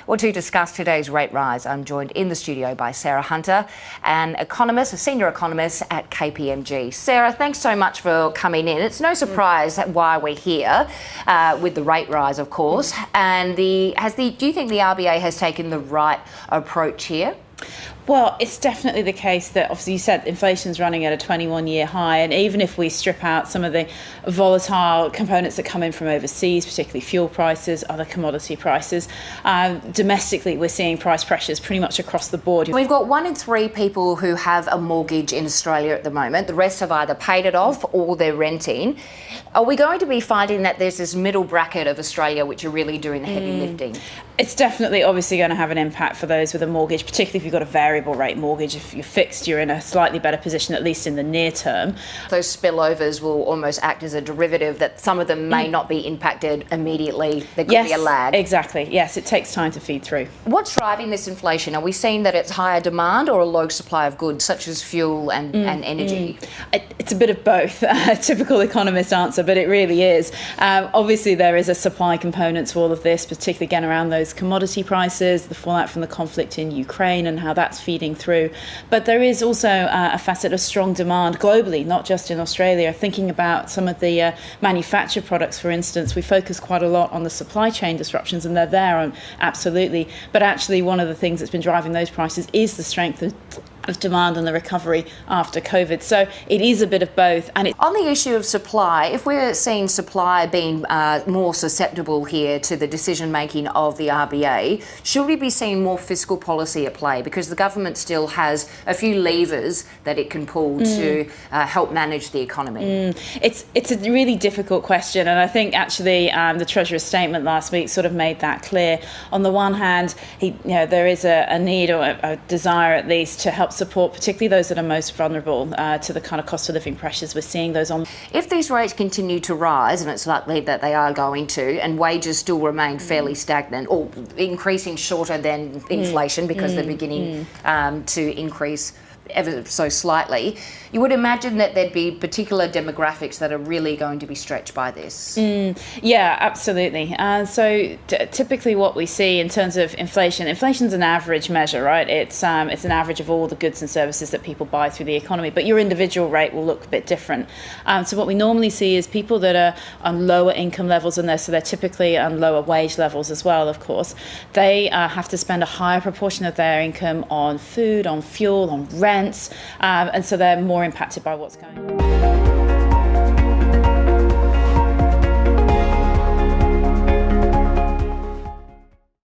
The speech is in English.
Well, to discuss today's rate rise, I'm joined in the studio by Sarah Hunter, an economist, a senior economist at KPMG. Sarah, thanks so much for coming in. It's no surprise why we're here with the rate rise, of course. And do you think the RBA has taken the right approach here? Well, it's definitely the case that, obviously, you said inflation's running at a 21-year high, and even if we strip out some of the volatile components that come in from overseas, particularly fuel prices, other commodity prices, domestically we're seeing price pressures pretty much across the board. We've got 1 in 3 people who have a mortgage in Australia at the moment. The rest have either paid it off or they're renting. Are we going to be finding that there's this middle bracket of Australia which are really doing the heavy lifting? It's definitely obviously going to have an impact for those with a mortgage, particularly if you've got a variable rate mortgage. If you're fixed, you're in a slightly better position, at least in the near term. Those spillovers will almost act as a derivative that some of them may not be impacted immediately. There could be a lag. Exactly. Yes, it takes time to feed through. What's driving this inflation? Are we seeing that it's higher demand or a low supply of goods such as fuel and energy? It's a bit of both. A typical economist answer, but it really is. Obviously, there is a supply component to all of this, particularly again around those commodity prices, the fallout from the conflict in Ukraine and how that's feeding through. But there is also a facet of strong demand globally, not just in Australia. Thinking about some of the manufactured products, for instance, we focus quite a lot on the supply chain disruptions, and they're there, absolutely. But actually, one of the things that's been driving those prices is the strength of demand and the recovery after COVID. So it is a bit of both. And on the issue of supply, if we're seeing supply being more susceptible here to the decision making of the RBA, should we be seeing more fiscal policy at play? Because the government still has a few levers that it can pull to help manage the economy. It's a really difficult question, and I think actually the Treasurer's statement last week sort of made that clear. On the one hand, there is a need or a desire at least to help support particularly those that are most vulnerable to the kind of cost of living pressures we're seeing those on. If these rates continue to rise, and it's likely that they are going to, and wages still remain fairly stagnant or increasing shorter than inflation because they're beginning to increase ever so slightly, you would imagine that there'd be particular demographics that are really going to be stretched by this. Yeah, absolutely. So typically what we see in terms of inflation's an average measure, right? It's an average of all the goods and services that people buy through the economy, but your individual rate will look a bit different. So what we normally see is people that are on lower income levels than this, so they're typically on lower wage levels as well, of course. They have to spend a higher proportion of their income on food, on fuel, on rents, and so they're more impacted by what's going on.